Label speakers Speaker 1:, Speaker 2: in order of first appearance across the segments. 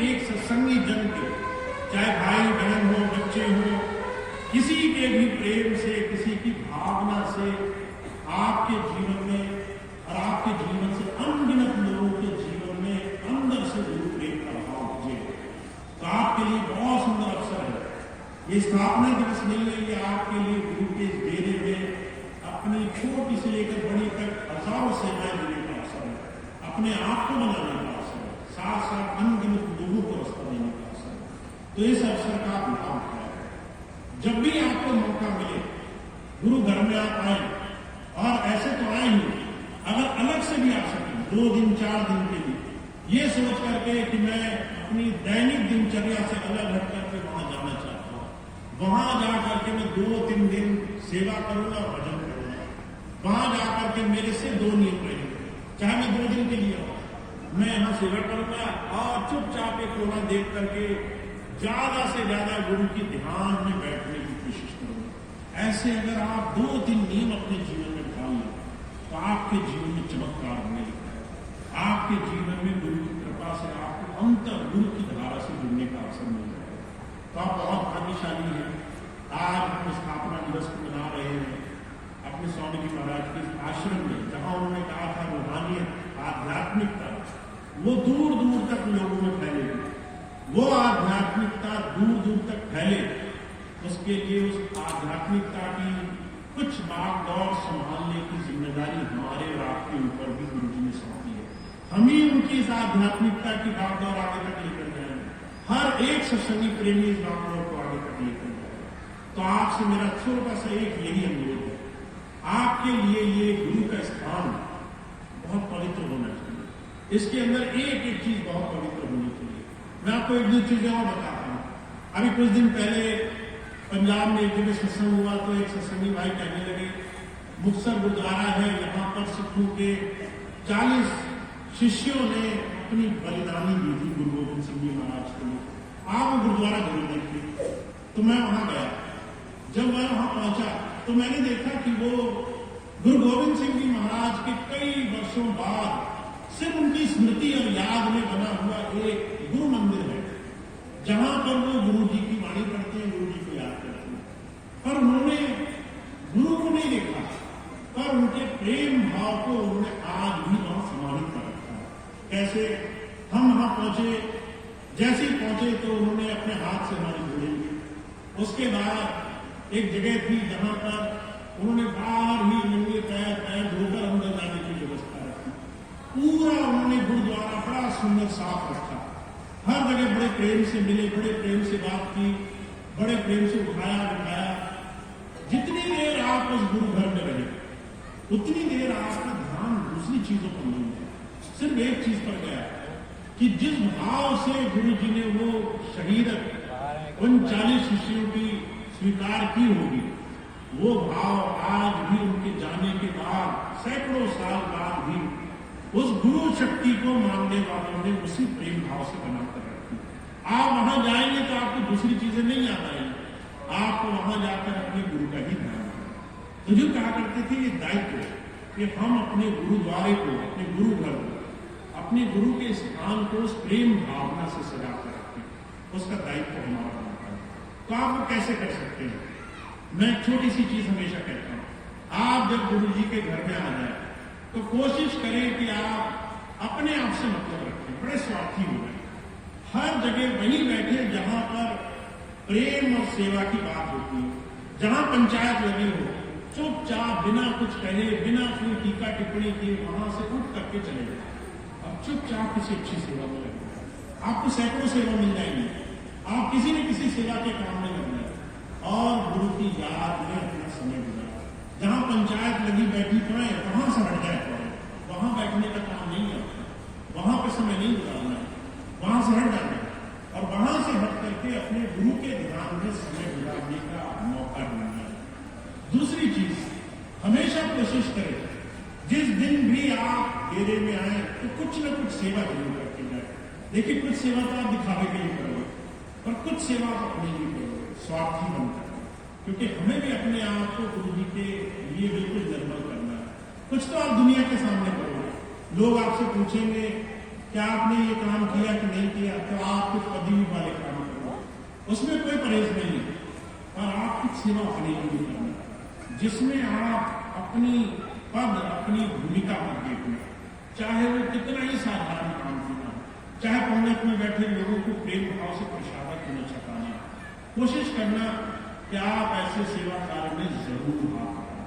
Speaker 1: एक सत्संगी जन के, चाहे भाई बहन हो, बच्चे हो, किसी के भी प्रेम से, किसी की भावना से आपके जीवन में और आपके जीवन से अनगिनत लोगों के जीवन में अंदर से गुरु प्रेम का भाव कीजिए, तो आपके लिए बहुत सुंदर अवसर है। ये स्थापना दिवस नहीं है, ये आपके लिए गुरु के डेरे में अपनी छोटी से लेकर बड़ी तक हजारों सेवाएं देने का अवसर है, अपने आप को बनाने का अवसर है, साथ साथ अनगिनत लोगों को रास्ता देने का अवसर है। तो इस अवसर का आप लाभ उठाएं। जब भी आपको मौका मिले गुरु घर में आप आए, और ऐसे तो आए ही, अगर अलग से भी आ सकें 2 दिन 4 दिन के लिए, ये सोच करके कि मैं अपनी दैनिक दिनचर्या से अलग हट करके वहां जाना चाहता हूँ, वहां जा करके मैं 2-3 दिन सेवा करूंगा, भजन करूंगा, वहां जाकर के मेरे से 2 नियम रहेंगे, चाहे मैं 2 दिन के लिए आऊं, मैं यहाँ सेवा करूंगा और चुपचाप एक कोना देख करके ज्यादा से ज्यादा गुरु की ध्यान में बैठने की कोशिश करूंगा। ऐसे अगर आप 2-3 नियम अपने जीवन में ढाल लें तो आपके जीवन में चमत्कार होने लगता है। आपके जीवन में गुरु की कृपा से आपको अंतर गुरु की धारा से जुड़ने का अवसर मिल जाएगा। तो आप बहुत भाग्यशाली हैं। आज हम स्थापना दिवस को मना रहे हैं अपने स्वामी जी महाराज के आश्रम में, जहां उन्होंने कहा था रूहानियत, आध्यात्मिकता वो दूर दूर तक लोगों में फैलेगी। वो आध्यात्मिकता दूर दूर तक फैले, उसके लिए उस आध्यात्मिकता की कुछ बागडोर संभालने की जिम्मेदारी हमारे और आपके ऊपर भी गुरु जी ने सौंपी है। हम ही उनकी इस आध्यात्मिकता की बागडोर आगे तक लेकर जाएंगे। हर एक सत्संगी प्रेमी इस बागडोर को आगे तक लेकर जाएगा। तो आपसे मेरा छोटा सा एक यही अनुरोध है, आपके लिए ये गुरु का स्थान बहुत पवित्र होना चाहिए। इसके अंदर एक एक चीज बहुत पवित्र होनी चाहिए। मैं आपको 1-2 चीजें और बताता हूँ। अभी कुछ दिन पहले पंजाब में एक जगह सत्संग हुआ, तो एक सत्संगी भाई कहने लगे, मुक्तसर गुरुद्वारा है, यहाँ पर सिखों के 40 शिष्यों ने अपनी बलिदानी दी थी गुरु गोविंद सिंह जी महाराज के लिए, आप वो गुरुद्वारा जरूर देखिए। तो मैं वहां गया। जब मैं वहां पहुंचा तो मैंने देखा कि वो गुरु गोविंद सिंह जी महाराज के कई वर्षों बाद सिर्फ उनकी स्मृति और याद में बना हुआ एक गुरु मंदिर है, जहां पर वो गुरु जी की वाणी पढ़ते हैं, गुरु जी को याद करते हैं। पर उन्होंने गुरु को नहीं देखा, पर उनके प्रेम भाव को उन्होंने आज भी वहां समाहित कर रखा है। कैसे? हम वहां पहुंचे, जैसे ही पहुंचे तो उन्होंने अपने हाथ से हमारी जोड़ी ली। उसके बाद एक जगह थी जहां पर उन्होंने बाहर ही नंगे पैर धोकर अंदर जाने की व्यवस्था रखी। पूरा उन्होंने गुरुद्वारा बड़ा सुंदर साफ रखा, हर जगह बड़े प्रेम से मिले, बड़े प्रेम से बात की, बड़े प्रेम से उठाया बिठाया। जितनी देर आप उस गुरु घर में रहे उतनी देर आपका ध्यान दूसरी चीजों पर नहीं है, सिर्फ एक चीज पर गया कि जिस भाव से गुरु जी ने वो शहीदत उन 40 शिष्यों की स्वीकार की होगी, वो भाव आज भी उनके जाने के बाद सैकड़ों साल बाद भी उस गुरु शक्ति को मानने वालों ने उसी प्रेम भाव से बनाकर रखी। आप वहां जाएंगे तो आपको दूसरी चीजें नहीं याद आएंगी, आपको वहां जाकर अपने गुरु का ही ध्यान रखना। तो जो कहा करते थे ये दायित्व कि हम अपने गुरुद्वारे को, अपने गुरु घर को, अपने गुरु के स्थान को उस प्रेम भावना से सजा कर रखें, उसका दायित्व हमारा बनता है। तो आप वो कैसे कर सकते हैं? मैं एक छोटी सी चीज हमेशा कहता हूं, आप जब गुरु जी के घर में आ जाए तो कोशिश करें कि आप अपने आप से मतलब रखें, बड़े स्वार्थी हो गए, हर जगह वहीं बैठे जहां पर प्रेम और सेवा की बात होती है, जहां पंचायत लगी हो, चुपचाप बिना कुछ कहे, बिना कोई टीका टिप्पणी किए वहां से उठ करके चले जाए और चुपचाप किसी अच्छी सेवा में लगे। आपको सैकड़ों सेवा मिल जाएंगी, आप किसी न किसी सेवा के काम में लग जाए और गुरु की याद में अपना समय गुजारे। जहां पंचायत लगी बैठी पाए वहां से हट जाए पड़े, वहां बैठने का काम नहीं आता, वहां पर समय नहीं गुजारना है, वहां से हट जाना है और वहां से हट करके अपने गुरु के ध्यान में समय गुजारने का मौका ढूंढना है। दूसरी चीज, हमेशा कोशिश करें जिस दिन भी आप डेरे में आए तो कुछ न कुछ सेवा जरूर करके जाए। देखिए, कुछ सेवा तो आप दिखावे के लिए करोगे, पर कुछ सेवा आप अपने लिए करोगे, स्वार्थी बनकर, क्योंकि हमें भी अपने आप को गुरु जी के लिए बिल्कुल निर्मल करना है। कुछ तो आप दुनिया के सामने करोगे, लोग आपसे पूछेंगे कि आपने ये काम किया कि नहीं किया, तो आप कुछ उसमें कोई परहेज नहीं है, पर आप कुछ सेवा अपने लिए करना जिसमें आप अपनी पद अपनी भूमिका पर देखना, चाहे वो कितना ही साधारण काम क्यों ना, चाहे पंगत में बैठे लोगों को प्रेम भाव से प्रसादक होना छकाना, कोशिश करना कि आप ऐसे सेवा कार्य में जरूर भाग लें,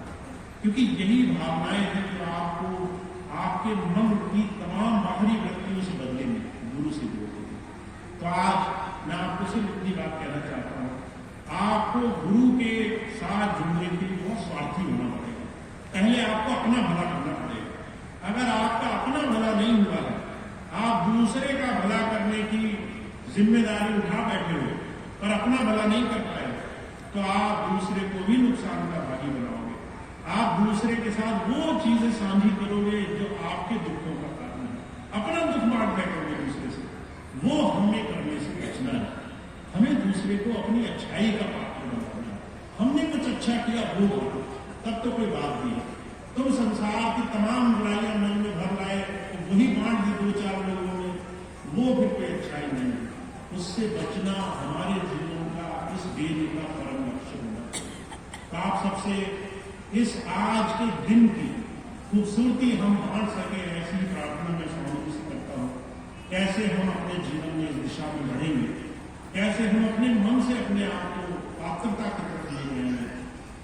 Speaker 1: क्योंकि यही भावनाएं हैं जो आपको आपके मन की तमाम बाहरी वृत्तियों से बदलेंगे, गुरु से जोड़ेंगे। तो आज मैं आपको सिर्फ इतनी बात कहना चाहता हूँ, आपको गुरु के साथ जुड़ने के लिए बहुत स्वार्थी होना पड़ेगा। पहले आपको अपना भला करना पड़ेगा। अगर आपका अपना भला नहीं हुआ है, आप दूसरे का भला करने की जिम्मेदारी उठा बैठे हो पर अपना भला नहीं कर पाए, तो आप दूसरे को भी नुकसान का भागी बनाओगे। आप दूसरे के साथ वो चीजें साझी करोगे जो आपके दुखों का कारण है। अपना दुख बांट बैठोगे दूसरे से, वो हमें करने से बचना है। हमें दूसरे को अपनी अच्छाई का पात्र बनाना है। हमने कुछ अच्छा किया वो बांटो, तब तो कोई बात नहीं। तुम संसार की तमाम बुराइयां मन में भर लाए तो वही बांट दी दो चार लोगों ने, वो भी कोई अच्छाई नहीं है। उससे बचना हमारे जीवन का इस देवी का परम लक्ष्य होना। तो आप सबसे इस आज के दिन की खूबसूरती हम बांट सके, ऐसी प्रार्थना मैं स्वामी से करता हूँ। कैसे हम अपने जीवन में इस दिशा में बढ़ेंगे, कैसे हम अपने मन से अपने आप को पात्रता की तरफ ले जाएंगे,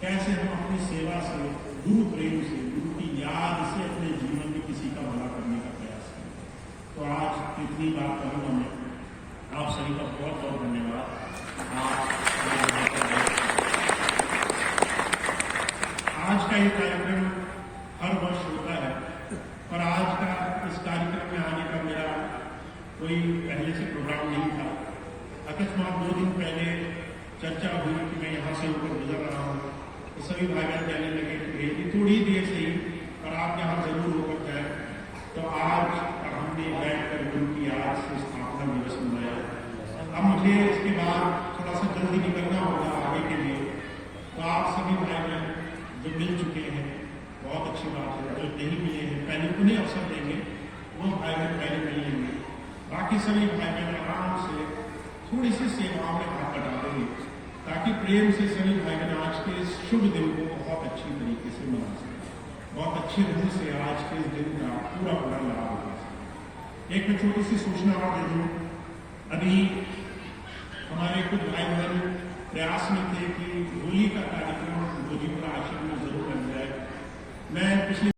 Speaker 1: कैसे हम अपनी सेवा से, गुरु प्रेम से, गुरु की याद से अपने जीवन में किसी का भला करने का प्रयास करें। तो आज इतनी बात करूंगा मैं। आप सभी का बहुत बहुत धन्यवाद। आज का ये कार्यक्रम हर वर्ष होता है, पर आज का इस कार्यक्रम में आने का मेरा कोई पहले से प्रोग्राम नहीं था। अकस्मात 2 दिन पहले चर्चा हुई कि मैं यहाँ से होकर गुजर रहा हूँ, तो सभी भाई बहन कहने लगे कि थोड़ी देर से ही पर आप यहाँ जरूर होकर जाए। तो आज हमने बैठकर गुरु की याद से स्थापना दिवस मनाया। अब मुझे इसके बाद थोड़ा सा जल्दी निकलना होगा आगे के लिए। तो आप सभी भाई बहन जो मिल चुके हैं, बहुत अच्छी बात है। जो नहीं मिले हैं पहले उन्हें अवसर देंगे, वो भाई बहन पहले मिल लेंगे। बाकी सभी भाई बहन आराम से थोड़ी सी सेवाओं में हाथ बटा देंगे, ताकि प्रेम से सभी भाई बहन आज के इस शुभ दिन को बहुत अच्छी तरीके से मना सकें, बहुत अच्छे ढंग से आज के इस दिन का पूरा लाभ उठा सकें। एक मैं छोटी सी सूचना और दे दूँ। अभी हमारे कुछ भाई बहन प्रयास में थे कि होली का कार्यक्रम गोजीपुरा आश्रम में जरूर बन जाए। मैं पिछले